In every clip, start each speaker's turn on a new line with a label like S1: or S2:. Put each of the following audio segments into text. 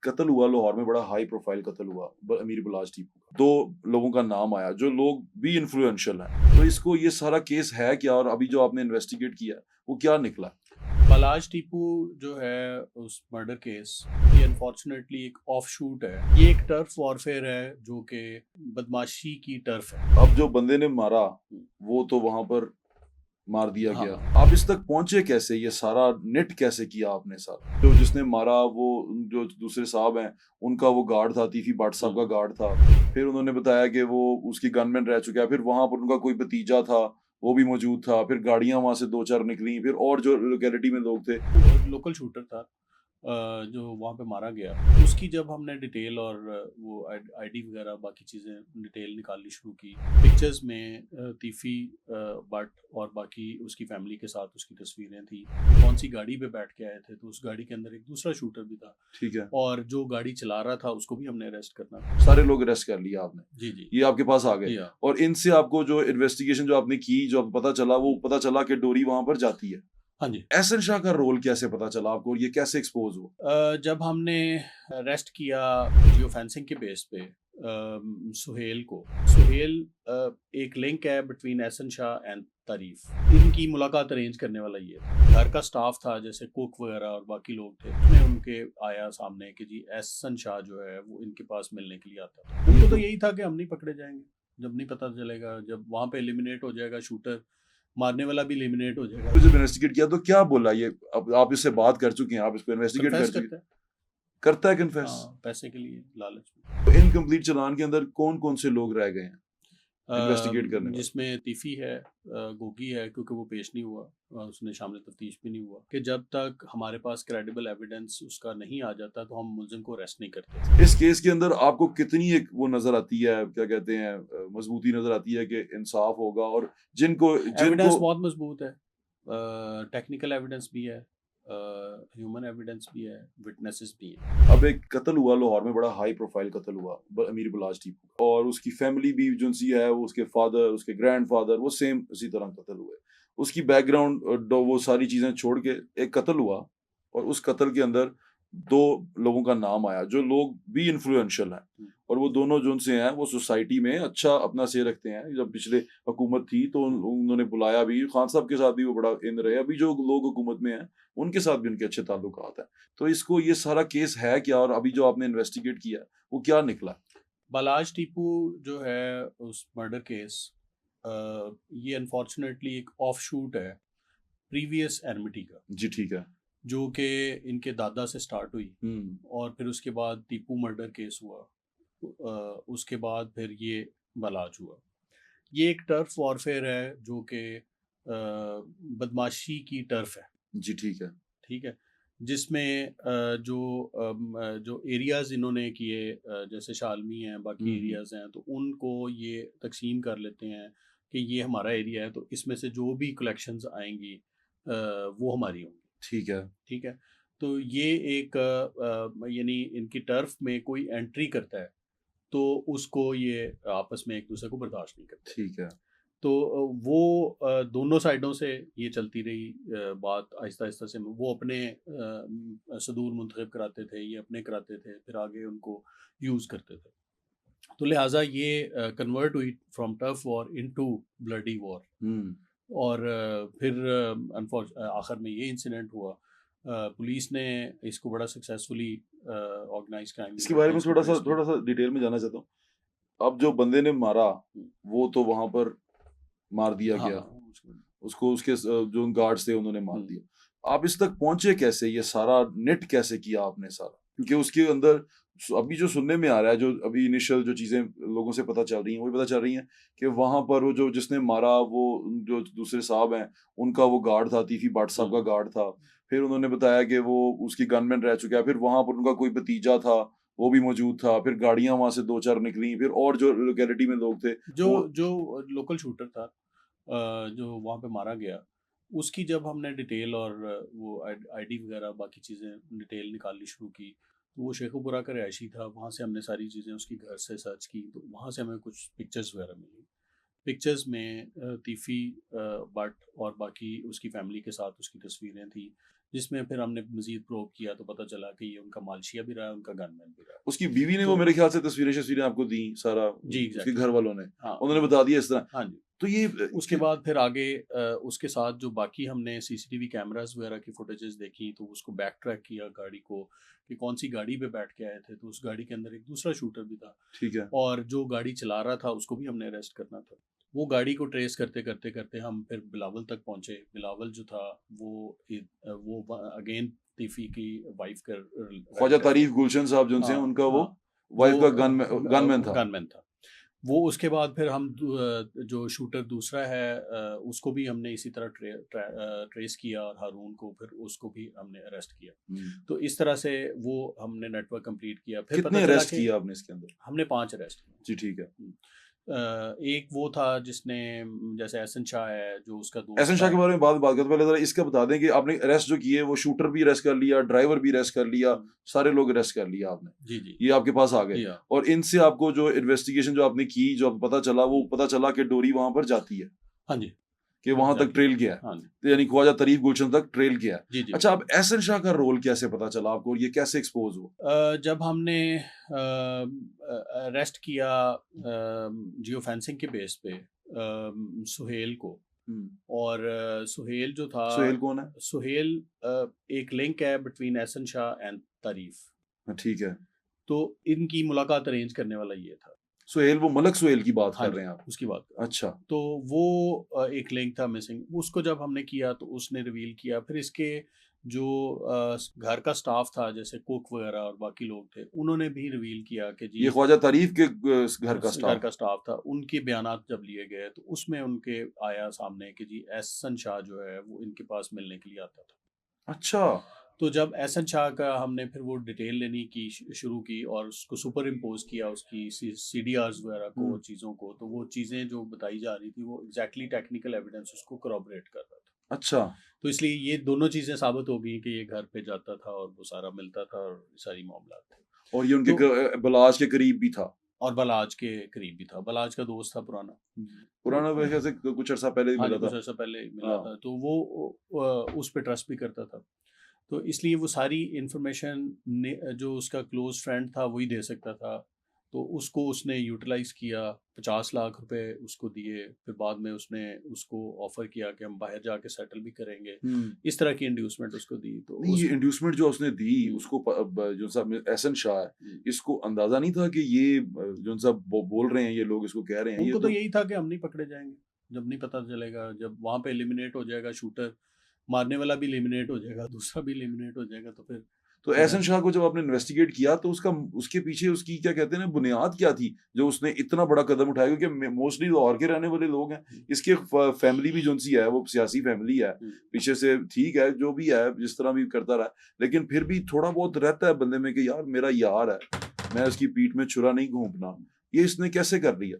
S1: कत्ल हुआ लाहौर में, बड़ा हाई प्रोफाइल कत्ल हुआ अमीर बलाज टीपू का। 2 लोगों का नाम आया जो लोग भी इन्फ्लुएंशियल हैं। तो इसको ये सारा केस है क्या, और अभी जो आपने इन्वेस्टिगेट किया वो क्या निकला?
S2: बलाज टीपू जो है उस मर्डर केस, ये अनफॉर्चुनेटली एक ऑफशूट है। ये एक टर्फ वॉरफेयर है जो कि बदमाशी की टर्फ है।
S1: अब जो बंदे ने मारा वो तो वहां पर मार दिया गया।
S2: हाँ,
S1: आप इस तक पहुंचे कैसे? ये सारा नेट कैसे किया आपने सारा? जो जिसने मारा वो जो दूसरे साहब हैं, उनका वो गार्ड था, तीफी भट्ट साहब का गार्ड था। फिर उन्होंने बताया कि वो उसकी गनमैन रह चुका है। फिर वहां पर उनका कोई भतीजा था, वो भी मौजूद था। फिर गाड़ियां वहां से 2-4 निकली। फिर और जो लोकेलिटी में लोग थे।
S2: लोकल शूटर था जो वहाँ पे मारा गया। उसकी जब हमने डिटेल और वो आईडी वगैरह बाकी चीज़ें डिटेल निकालनी शुरू की, पिक्चर्स में तीफी भट्ट और बाकी उसकी फैमिली के साथ उसकी तस्वीरें थी। कौन सी गाड़ी पे बैठ के आए थे, तो उस गाड़ी के अंदर एक दूसरा शूटर भी था
S1: ठीक है।
S2: और जो गाड़ी चला रहा था उसको भी हमने अरेस्ट करना था।
S1: सारे लोग अरेस्ट कर लिया आपने?
S2: जी, जी।
S1: ये आपके पास आ गए?
S2: जी हाँ।
S1: और इनसे आपको जो इन्वेस्टिगेशन जो आपने की, जो आपको पता चला, वो पता चला कि डोरी वहां पर जाती है।
S2: हाँ जी।
S1: एहसन शाह का रोल कैसे पता चला आपको, और ये कैसे एक्सपोज हुआ?
S2: जब हमने अरेस्ट किया जियो फेंसिंग के बेस पे सुहेल को। सुहेल एक लिंक है बिटवीन एहसन शाह एंड तारीफ। इनकी मुलाकात अरेंज करने वाला ये था। घर का स्टाफ था, जैसे कुक वगैरह और बाकी लोग थे। उसमें उनके आया सामने कि जी एहसन शाह जो है वो इनके पास मिलने के लिए आता था। उनको तो यही था कि हम नहीं पकड़े जाएंगे जब नहीं पता चलेगा, जब वहाँ पे एलिमिनेट हो जाएगा शूटर, मारने वाला भी एलिमिनेट हो जाएगा।
S1: तो जब इन्वेस्टिगेट किया तो क्या बोला ये? अब आप इससे बात कर चुके हैं, आप इसको इन्वेस्टिगेट
S2: कन्फेस
S1: कर चुके हैं।
S2: करता है।
S1: करता है कन्फेस?
S2: हाँ, पैसे के लिए लालच में।
S1: तो इनकम्प्लीट चालान के अंदर कौन कौन से लोग रह गए हैं इन्वेस्टिगेट करने वाले?
S2: जिसमें तीफ़ी है, गोगी है क्योंकि वो पेश नहीं हुआ, उसने शामिल तफ्तीश भी नहीं हुआ कि जब तक हमारे पास क्रेडिबल एविडेंस उसका नहीं आ जाता तो हम मुलजिम को अरेस्ट नहीं करते।
S1: इस केस के अंदर आपको कितनी एक वो नजर आती है, क्या कहते हैं, मजबूती नजर आती है कि इंसाफ होगा, और जिनको
S2: एविडेंस
S1: जिनको
S2: बहुत मजबूत है, टेक्निकल एविडेंस भी है, ह्यूमन एविडेंस भी है, विटनेसेस भी हैं।
S1: अब एक कत्ल हुआ लाहौर में, बड़ा हाई प्रोफाइल कत्ल हुआ अमीर बलाज टीपू का। और उसकी फैमिली भी जो सी है, वो उसके फादर, उसके ग्रैंडफादर, वो सेम इसी तरह कत्ल हुए। उसकी बैकग्राउंड वो सारी चीजें छोड़ के एक कत्ल हुआ, और उस कत्ल के अंदर 2 लोगों का नाम आया जो लोग भी इन्फ्लुएंशियल हैं।
S2: हम्म।
S1: और वो दोनों जो से हैं वो सोसाइटी में अच्छा अपना से रखते हैं। जब पिछले हुकूमत थी तो उन्होंने बुलाया भी, खान साहब के साथ भी वो बड़ा इन रहे। अभी जो लोग हुकूमत में हैं उनके साथ भी उनके अच्छे ताल्लुकात हैं। तो इसको ये सारा केस है क्या, और अभी जो आपने इन्वेस्टिगेट किया वो क्या निकला?
S2: बलाज टीपू जो है उस मर्डर केस, ये अनफॉर्चुनेटली एक ऑफशूट है प्रीवियस एनमिटी का,
S1: जी ठीक है।
S2: जो कि इनके दादा से स्टार्ट हुई
S1: हम्म।
S2: और फिर उसके बाद टीपू मर्डर केस हुआ। उसके बाद फिर ये बलाज हुआ। ये एक टर्फ वॉरफेयर है जो कि बदमाशी की टर्फ है।
S1: जी ठीक है।
S2: ठीक है, जिसमें जो एरियाज इन्होंने किए, जैसे शालमी हैं, बाकी
S1: हम्म।
S2: एरियाज हैं, तो उनको ये तकसीम कर लेते हैं कि ये हमारा एरिया है, तो इसमें से जो भी कलेक्शंस आएंगी वो हमारी होंगी।
S1: ठीक है।
S2: ठीक है, तो ये एक यानी इनकी टर्फ में कोई एंट्री करता है तो उसको ये आपस में एक दूसरे को बर्दाश्त नहीं करते।
S1: ठीक है।
S2: तो वो दोनों साइडों से ये चलती रही बात, आहिस्ता आहिस्ता से वो अपने सदूर मुंतखब कराते थे, ये अपने कराते थे, फिर आगे उनको यूज़ करते थे। तो लिहाजा ये कन्वर्ट हुई from tough war into bloody war.
S1: Hmm.
S2: और फिर आखिर में ये इंसिडेंट हुआ। पुलिस ने इसको बड़ा सक्सेसफुली ऑर्गेनाइज क्राइम
S1: इसके
S2: कहते
S1: बारे
S2: हैं
S1: में
S2: इसको, ट्रेस किया।
S1: थोड़ा सा डिटेल में जानना चाहता हूँ। अब जो बंदे ने मारा वो तो वहां पर मार दिया
S2: हाँ,
S1: गया।
S2: हाँ,
S1: उसको उसके जो गार्ड्स थे उन्होंने मार
S2: हम्म।
S1: दिया। आप इस तक पहुंचे कैसे? ये सारा नेट कैसे किया आपने सारा? क्योंकि उसके अंदर अभी जो सुनने में आ रहा है, जो अभी इनिशियल जो चीजें लोगों से पता चल रही हैं, वो पता चल रही हैं कि वहां पर वो जो जिसने मारा, वो जो दूसरे साहब हैं, उनका वो गार्ड था, तीफी भट्ट साहब का गार्ड था। फिर उन्होंने बताया कि वो उसकी गनमैन रह चुका है। फिर वहां पर उनका कोई भतीजा था, वो भी मौजूद था। फिर गाड़ियां वहां से 2-4 निकली। फिर और जो लोकेलिटी में लोग थे
S2: जो
S1: वो।
S2: जो लोकल शूटर था, जो वहाँ पे मारा गया, उसकी जब हमने डिटेल और वो आईडी वगैरह बाकी चीज़ें डिटेल निकालनी शुरू की, तो वो शेखुपुरा का रहायशी था। वहाँ से हमने सारी चीज़ें उसकी घर से सर्च की, तो वहाँ से हमें कुछ पिक्चर्स वगैरह मिली। पिक्चर्स में तीफ़ी भट्ट और बाकी उसकी फैमिली के साथ उसकी तस्वीरें थी, जिसमें फिर हमने मजीद प्रोब किया तो पता चला कि ये उनका मालशिया भी रहा है, उनका गनमैन भी रहा है।
S1: उसकी बीवी ने वो
S2: तो
S1: मेरे ख्याल से तस्वीरें आपको दी सारा,
S2: जी
S1: उसके
S2: एग्जैक्टली।
S1: घर वालों ने,
S2: हाँ
S1: उन्होंने बता दिया इस तरह।
S2: हाँ जी।
S1: तो ये
S2: उसके बाद फिर आगे उसके साथ जो बाकी हमने सीसीटीवी कैमरास वगैरह की फुटेजेस देखी तो उसको बैक ट्रैक किया गाड़ी को कि कौन सी गाड़ी पे बैठ के आए थे, तो उस गाड़ी के अंदर एक दूसरा शूटर भी था
S1: ठीक है,
S2: और जो गाड़ी चला रहा था उसको भी हमने अरेस्ट करना था। वो गाड़ी को ट्रेस करते करते करते हम फिर बिलावल तक पहुंचे। बिलावल जो था वो अगेन तीफी की वाइफ का
S1: ख्वाजा तारीफ गुलशन साहब जो
S2: हाँ
S1: उनका वो
S2: हाँ
S1: वाइफ
S2: वो
S1: का गनमैन था।
S2: गनमैन था वो। उसके बाद फिर हम जो शूटर दूसरा है उसको भी हमने इसी तरह ट्रेस किया और हारून को फिर उसको भी हमने अरेस्ट किया। तो इस तरह से वो हमने नेटवर्क कंप्लीट किया। फिर
S1: कितने
S2: पता चला
S1: अरेस्ट
S2: कि
S1: किया आपने इसके अंदर?
S2: हमने 5 अरेस्ट किए।
S1: जी ठीक है।
S2: एक वो था जिसने जैसे एहसन शाह है जो उसका दोस्त
S1: एहसन शाह
S2: था।
S1: के बारे में बात करते हैं, पहले जरा इसका बता दें कि आपने अरेस्ट जो किए वो शूटर भी अरेस्ट कर लिया, ड्राइवर भी अरेस्ट कर लिया, सारे लोग अरेस्ट कर लिया आपने,
S2: जी जी
S1: ये आपके पास आ गए।
S2: जी हाँ
S1: और इनसे आपको जो इन्वेस्टिगेशन जो आपने की, जो आपको पता चला, वो पता चला कि डोरी वहां पर जाती है,
S2: हाँ जी
S1: कि वहां तक ट्रेल किया है,
S2: हाँ जी
S1: तो यानी ख्वाजा तारीफ गुलशन तक ट्रेल किया है।
S2: जी जी।
S1: अच्छा, अब एहसन शाह का रोल कैसे पता चला आपको और ये कैसे एक्सपोज हुआ?
S2: जब हमने अरेस्ट किया जियो फेंसिंग के बेस पे सुहेल को, और सुहेल जो था,
S1: सुहेल कौन है?
S2: सुहेल एक लिंक है बिटवीन एहसन शाह एंड तारीफ।
S1: ठीक है,
S2: तो इनकी मुलाकात अरेंज करने वाला ये था।
S1: सुहेल वो मलक सुहेल की बात
S2: हाँ
S1: कर
S2: जी
S1: रहे हैं आप?
S2: उसकी बात कर।
S1: अच्छा,
S2: तो वो एक लिंक था मिसिंग, उसको जब हमने किया तो उसने रिवील किया। फिर इसके जो घर का स्टाफ था जैसे कुक वगैरह और बाकी लोग थे, उन्होंने भी रिवील किया कि जी
S1: ये ख्वाजा तारीफ के घर का
S2: घर का
S1: स्टाफ?
S2: स्टाफ था। उनके बयानात जब लिए गए तो उसमें उनके आया सामने कि जी एहसन शाह जो है वो इनके पास मिलने के लिए आता था।
S1: अच्छा,
S2: तो जब एहसन शाह का हमने फिर वो डिटेल लेनी की शुरू की और उसको सुपर इम्पोज किया उसकी CDRs वगैरह को, चीज़ों को, तो वो चीज़ें जो बताई जा रही थी वो एग्जैक्टली टेक्निकल एविडेंस उसको corroborate कर रहा था।
S1: अच्छा,
S2: तो इसलिए ये दोनों चीज़ें साबित हो गई कि ये घर पे जाता था और वो सारा मिलता था और सारी मामला थे।
S1: और ये उनके
S2: तो
S1: बलाज के करीब भी था?
S2: और बलाज के करीब भी था। बलाज का दोस्त था पुराना।
S1: पुराना मेरे ख्याल से कुछ अर्सा पहले ही
S2: हाँ जी
S1: मिला
S2: कुछ
S1: था।
S2: अर्सा पहले मिला
S1: हाँ,
S2: था। तो वो उस पर ट्रस्ट भी करता था। तो इसलिए वो सारी इंफॉर्मेशन जो उसका क्लोज फ्रेंड था वही दे सकता था। तो उसको उसने यूटिलाइज किया, 50 लाख रुपए उसको दिए। फिर बाद में उसने उसको ऑफर किया कि हम बाहर जाके सेटल भी करेंगे। इस तरह की इंड्यूसमेंट उसको दी। तो
S1: नहीं, ये इंड्यूसमेंट जो उसने दी उसको जो सा एहसन शाह है, इसको अंदाजा नहीं था कि ये जो सा बोल रहे हैं ये लोग, इसको कह रहे हैं, ये
S2: उनको तो यही था कि हम नहीं पकड़े जाएंगे जब नहीं पता चलेगा, जब वहां पे एलिमिनेट हो जाएगा शूटर, मारने वाला भी एलिमिनेट हो जाएगा, दूसरा भी एलिमिनेट हो जाएगा। तो फिर
S1: तो एहसन शाह को जब आपने इन्वेस्टिगेट किया तो उसके पीछे उसकी क्या कहते हैं ना, बुनियाद क्या थी जो उसने इतना बड़ा कदम उठाया? क्योंकि मोस्टली लाहौर के रहने वाले लोग हैं, इसके फैमिली भी जो सी है वो सियासी फैमिली है पीछे से, ठीक है जो भी है जिस तरह भी करता रहा, लेकिन फिर भी थोड़ा बहुत रहता है बंदे में कि यार मेरा यार है, मैं उसकी पीठ में छुरा नहीं घूमना। ये इसने कैसे कर लिया?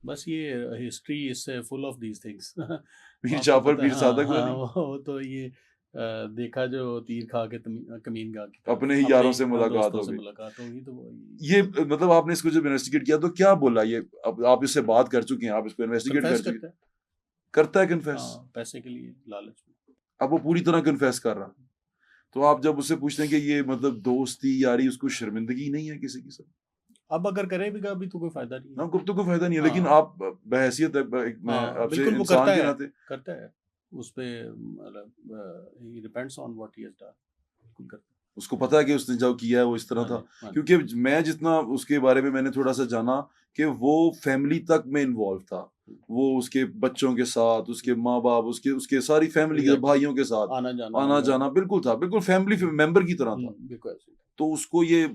S2: बस ये history is full of these things.
S1: पीर जाफर पीर सादक
S2: हाँ,
S1: वाली,
S2: वो तो ये देखा जो तीर खा के कमीन गा के
S1: अपने ही यारों से मुलाकात
S2: दोस्तों
S1: हो
S2: से
S1: गई।
S2: मुलाकात होगी। तो
S1: ये मतलब आपने इसको जब इन्वेस्टिगेट किया तो क्या बोला ये? अब आप इससे बात कर चुके हैं, आप इसको इन्वेस्टिगेट कर
S2: कन्फेस
S1: चुके
S2: करता है।
S1: करता है कन्फेस?
S2: हाँ, पैसे के लिए लालच में।
S1: अब वो पूरी तरह कन्फेस कर रहा, तो आप जब उससे पूछते हैं कि ये मतलब दोस्ती यारी, उसको शर्मिंदगी नहीं है किसी की? सब
S2: अब अगर करेगा भी तो कोई फायदा नहीं है।
S1: ना, तो कोई फायदा नहीं है,
S2: हाँ।
S1: लेकिन आप बहैसियत मैं
S2: हाँ,
S1: आपसे
S2: बिल्कुल वो
S1: इंसान
S2: करता
S1: के
S2: है,
S1: नाते
S2: करता है। उस पे मतलब ही depends on what he has done. बिल्कुल करता है।
S1: उसको पता है कि उसने जो किया है वो इस तरह
S2: हाँ
S1: था,
S2: जी, हाँ जी।
S1: क्योंकि मैं जितना उसके बारे में मैंने थोड़ा सा जाना कि वो फैमिली तक में इन्वॉल्व था, वो उसके बच्चों के साथ, उसके माँ बाप, उसके उसके सारी फैमिली के
S2: Exactly.
S1: भाइयों के साथ आना जाना बिल्कुल था, बिल्कुल फैमिली मेंबर की तरह था।
S2: बिल्कुल ऐसे ही।
S1: तो उसको ये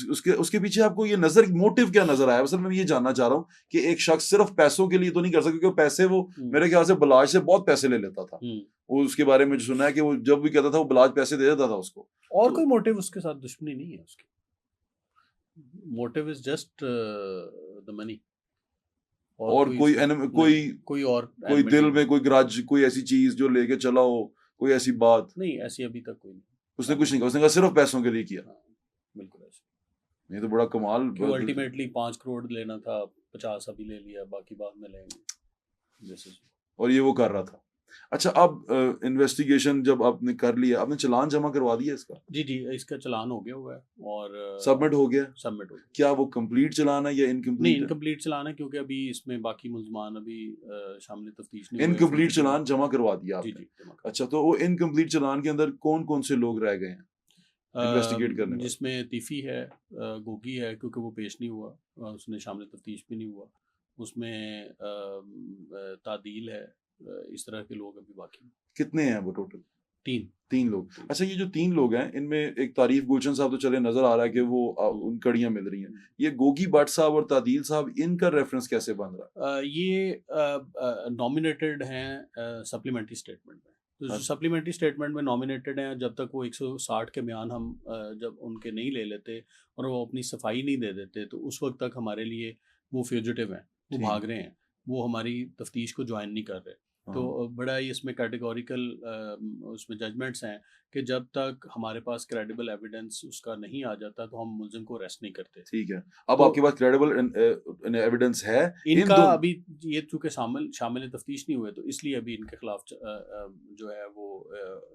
S1: उसके उसके पीछे आपको ये मोटिव क्या नजर आया? असल में मैं ये जानना चाह रहा हूँ कि एक शख्स सिर्फ पैसों के लिए तो नहीं कर सकता, क्योंकि पैसे वो मेरे ख्याल से बलाज से बहुत पैसे ले लेता था। वो उसके बारे में जो सुना है कि वो जब भी कहता था वो बलाज पैसे दे देता था उसको।
S2: और
S1: तो
S2: कोई मोटिव उसके साथ दुश्मनी नहीं है उसकी। Motive is just the money.
S1: और कोई
S2: कोई
S1: दिल में कोई ग्रज, कोई ऐसी चीज जो लेके चला हो, कोई ऐसी बात
S2: नहीं, ऐसी अभी तक कोई नहीं।
S1: उसने कुछ नहीं कहा, उसने कहा सिर्फ पैसों के लिए किया।
S2: हाँ, बिल्कुल ऐसे।
S1: ये तो बड़ा कमाल।
S2: अल्टीमेटली 5 करोड़ लेना था, 50 अभी ले लिया, बाकी बाद में लेंगे।
S1: और ये वो कर रहा था। अच्छा, अब इन्वेस्टिगेशन जब आपने कर लिया, आपने चालान जमा करवा दिया इसका?
S2: जी, जी, इसका चालान हो गया हुआ है और
S1: सबमिट हो गया?
S2: सबमिट हो गया।
S1: क्या वो कंप्लीट चालान है या
S2: नहीं,
S1: इनकम्प्लीट है?
S2: इनकम्प्लीट चालान है क्योंकि अभी इसमें बाकी मुल्ज़मान अभी शामिल तफ्तीश नहीं हुए।
S1: इनकम्प्लीट
S2: fugitive
S1: चालान जमा करवा दिया
S2: जी,
S1: आपने?
S2: जी, जमा करा।
S1: अच्छा, तो वो इनकम्प्लीट चालान के अंदर कौन-कौन से लोग रह गए हैं इन्वेस्टिगेट करने वाले?
S2: जिसमें तीफ़ी है, गोगी है क्योंकि वो पेश नहीं हुआ, उसने शामिल तफ्तीश भी नहीं हुआ। उसमें तादील है, इस तरह के लोग अभी बाकी हैं।
S1: कितने हैं वो टोटल?
S2: 3
S1: 3 लोग।
S2: 3
S1: अच्छा, ये जो 3 लोग हैं, इनमें एक तारीफ गुलशन साहब तो चले नज़र आ रहा है कि वो उन कड़ियाँ मिल रही हैं। ये गोगी भट्ट साहब और तादील साहब, इनका रेफरेंस कैसे बन रहा है?
S2: ये नॉमिनेटेड हैं सप्लीमेंट्री स्टेटमेंट में। तो जो
S1: अच्छा।
S2: सप्लीमेंट्री स्टेटमेंट में नॉमिनेटेड हैं, जब तक वो 160 के बयान हम जब उनके नहीं ले लेते और वो अपनी सफाई नहीं दे देते, तो उस वक्त तक हमारे लिए वो फ्यूजिटिव हैं, वो
S1: ठीक।
S2: भाग रहे हैं, वो हमारी तफ्तीश को ज्वाइन नहीं कर रहे। तो
S1: हाँ,
S2: बड़ा ही इसमें कैटेगोरिकल उसमें जजमेंट्स हैं कि जब तक हमारे पास क्रेडिबल एविडेंस उसका नहीं आ जाता, तो हम मुलजिम को अरेस्ट नहीं करते।
S1: ठीक है। अब
S2: तो
S1: आपके पास क्रेडिबल एविडेंस है इन
S2: इनका
S1: दोनों?
S2: अभी ये चूँकि शामिल तफ्तीश नहीं हुए, तो इसलिए अभी इनके खिलाफ जो है वो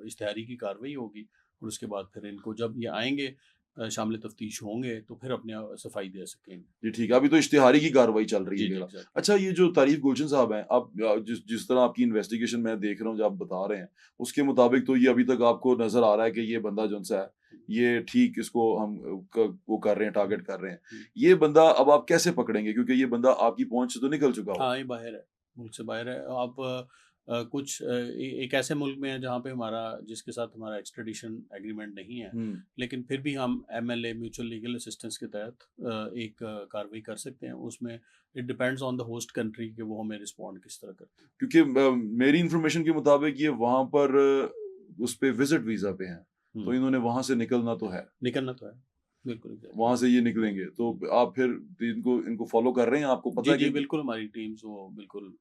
S2: इश्तिहारी की कार्रवाई होगी और उसके बाद फिर इनको जब ये आएंगे, शामिल तफ्तीश होंगे, तो फिर अपने सफाई दे सकेंगे।
S1: जी, ठीक है। अभी तो इश्तिहारी की कार्रवाई चल रही है
S2: जी, जी,
S1: केवल।
S2: एग्जैक्टली।
S1: अच्छा, ये जो तारीफ गुलशन साहब हैं, आप जिस जिस तरह आपकी इन्वेस्टिगेशन मैं देख रहा हूँ, जो आप बता रहे हैं, उसके मुताबिक तो ये अभी तक आपको नज़र आ रहा है कि ये बंदा जो-सा है, ये ठीक इसको हम वो कर रहे हैं, टारगेट कर रहे हैं। ये बंदा अब आप कैसे पकड़ेंगे? क्योंकि ये बंदा आपकी पहुँच से तो निकल चुका होगा।
S2: हाँ, ये बाहर है, मुल्क से बाहर है। आप कुछ एक ऐसे मुल्क में है जहाँ पे जिसके साथ हमारा एक्सट्रेडिशन एग्रीमेंट नहीं है,
S1: हुँ।
S2: लेकिन फिर भी हम एमएलए म्यूचुअल लीगल असिस्टेंस के तहत एक कार्रवाई कर सकते हैं। उसमें it depends on the host country कि वो हमें रिस्पॉन्ड किस तरह करते हैं।
S1: क्योंकि मेरी इन्फॉर्मेशन के मुताबिक ये वहाँ पर उस पे विज़िट वीज़ा पे हैं, तो इन्होंने वहाँ से निकलना तो है।
S2: निकलना तो है, बिल्कुल एग्जैक्टली।
S1: वहाँ से ये निकलेंगे, तो आप फिर इनको इनको फ़ॉलो कर रहे हैं? आपको पता
S2: जी,
S1: है
S2: जी,
S1: कि
S2: बिल्कुल हमारी टीम्स वो बिल्कुल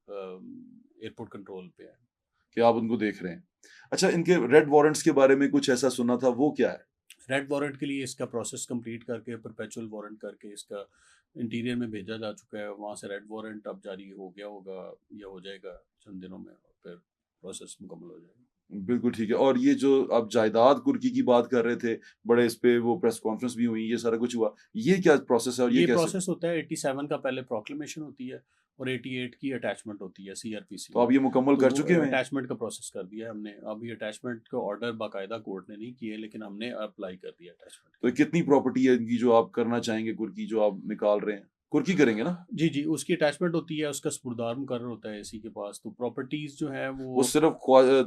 S2: एयरपोर्ट कंट्रोल पे है।
S1: आप उनको देख रहे हैं? अच्छा, इनके रेड वारंट्स के बारे में कुछ ऐसा सुना था, वो क्या है?
S2: रेड वारंट के लिए इसका प्रोसेस कंप्लीट करके परपेचुअल वारंट करके इसका इंटीरियर में भेजा जा चुका है। वहाँ से रेड वारंट अब जारी हो गया होगा या हो जाएगा चंद दिनों में, और फिर प्रोसेस मुकम्मल हो जाएगा।
S1: बिल्कुल ठीक है। और ये जो आप जायदाद कुर्की की बात कर रहे थे, बड़े इस पे वो प्रेस कॉन्फ्रेंस भी हुई, ये सारा कुछ हुआ। ये क्या प्रोसेस है और ये
S2: ये
S1: कैसे?
S2: प्रोसेस होता है 87 का पहले प्रोक्लेमेशन होती है और 88 की अटैचमेंट होती है सीआरपीसी
S1: तो
S2: में।
S1: आप ये मुकम्मल
S2: तो
S1: कर चुके हैं?
S2: अटैचमेंट का प्रोसेस कर दिया है हमने। अभी अटैचमेंट का ऑर्डर बाकायदा कोर्ट ने नहीं किए, लेकिन हमने अप्लाई कर दिया अटैचमेंट।
S1: तो कितनी प्रॉपर्टी है इनकी जो आप करना चाहेंगे, कुर्की जो आप निकाल रहे हैं? कुर्की करेंगे ना?
S2: जी, जी, उसकी अटैचमेंट होती है, उसका सुपुर्दार मुकर्रर होता है एसी के पास। तो प्रॉपर्टीज़ जो है
S1: वो
S2: वो
S1: सिर्फ़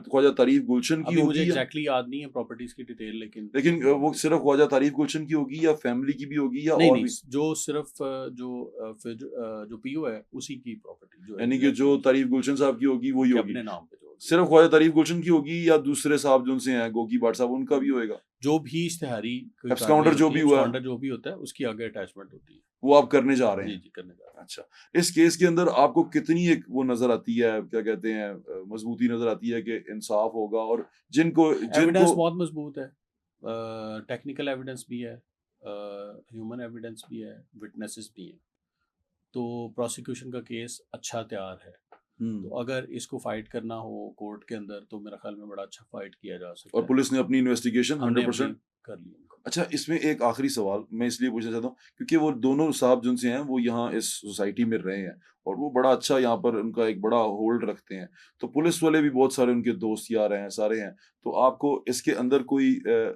S1: ख्वाजा तारीफ गुलशन की
S2: अभी मुझे
S1: होगी या
S2: एग्ज़ैक्टली याद नहीं है प्रॉपर्टीज़ की डिटेल, लेकिन
S1: वो सिर्फ़ ख्वाजा तारीफ गुलशन की होगी या फैमिली की भी होगी या
S2: नहीं,
S1: और
S2: नहीं,
S1: भी?
S2: जो सिर्फ़ जो पीओ है उसी की प्रॉपर्टी जो
S1: यानी कि जो तारीफ गुलशन साहब की होगी वही
S2: कि
S1: होगी।
S2: अपने नाम पे जो होगी।
S1: सिर्फ़ ख्वाजा तारीफ गुलशन की होगी या दूसरे साहब जो उनसे हैं, गोगी भट्ट साहब, उनका भी होएगा?
S2: जो भी इश्तिहारी कोई
S1: एब्सकाउंटर
S2: कार्रवाई
S1: जो
S2: होती
S1: भी
S2: है,
S1: हुआ,
S2: एब्सकॉन्डर जो भी होता है, उसकी आगे अटैचमेंट होती है।
S1: वो आप करने जा रहे
S2: जी,
S1: हैं?
S2: जी, करने जा रहे हैं।
S1: अच्छा, इस केस के अंदर आपको कितनी एक वो नज़र आती है, क्या कहते हैं, मज़बूती नज़र आती है कि इंसाफ होगा और जिनको
S2: एविडेंस
S1: जिनको
S2: बहुत मज़बूत है। टेक्निकल एविडेंस भी है, ह्यूमन एविडेंस भी है, विटनेसेस भी हैं। तो प्रोसिक्यूशन का केस अच्छा तैयार है। तो
S1: हुँ,
S2: अगर इसको फाइट करना हो कोर्ट के अंदर, तो मेरा ख्याल में बड़ा अच्छा फाइट किया जा सकता
S1: और
S2: है।
S1: पुलिस ने अपनी इन्वेस्टिगेशन
S2: हमने अपनी
S1: 100%।
S2: कर ली उनको।
S1: अच्छा, इसमें एक आखिरी सवाल मैं इसलिए पूछना चाहता हूँ क्योंकि वो दोनों साहब जिनसे हैं वो यहाँ इस सोसाइटी में रहे हैं और वो बड़ा अच्छा यहाँ पर उनका एक बड़ा होल्ड रखते हैं। तो पुलिस वाले भी बहुत सारे उनके दोस्त यार हैं, सारे हैं। तो आपको इसके अंदर कोई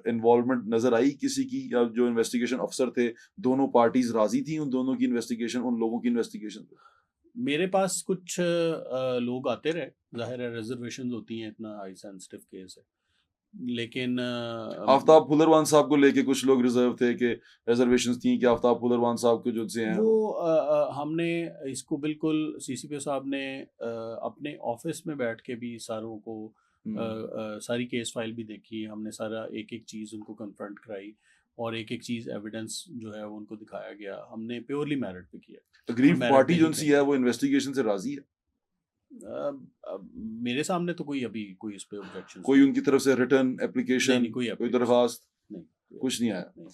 S1: इन्वॉल्वमेंट नज़र आई किसी की, या जो इन्वेस्टिगेशन अफ़सर थे, दोनों पार्टीज़ राज़ी थी उन दोनों की इन्वेस्टिगेशन, उन लोगों की इन्वेस्टिगेशन पे?
S2: मेरे पास कुछ लोग आते रहे, ज़ाहिर है रिज़र्वेशंस होती हैं, इतना हाई सेंसिटिव केस है। लेकिन
S1: आफ्ताब फुलरवान साहब को लेके कुछ लोग रिज़र्व थे कि रिज़र्वेशंस थी कि आफ्ताब फुलरवान साहब को जो से हैं
S2: वो हमने इसको बिल्कुल सीसीपीओ साहब ने अपने ऑफिस में बैठ के भी सारों को सारी केस फाइल भी देखी। हमने सारा एक-एक चीज़ उनको कन्फ्रंट कराई और एक-एक चीज़ एविडेंस जो है वो उनको दिखाया गया। हमने प्योरली मेरिट पे किया और
S1: अग्रीव
S2: मेरिट
S1: पार्टी
S2: पे
S1: जो
S2: ही
S1: सी
S2: करेंगे।
S1: है वो इन्वेस्टिगेशन से राज़ी है?
S2: मेरे सामने तो कोई अभी कोई इस पे ऑब्जेक्शंस
S1: कोई
S2: नहीं
S1: उनकी तरफ से रिटर्न
S2: नहीं,
S1: एप्लीकेशन,
S2: नहीं, कोई
S1: कोई
S2: एप्लीकेशन
S1: दरख्वास्त
S2: नहीं,
S1: कुछ नहीं आया?
S2: नहीं।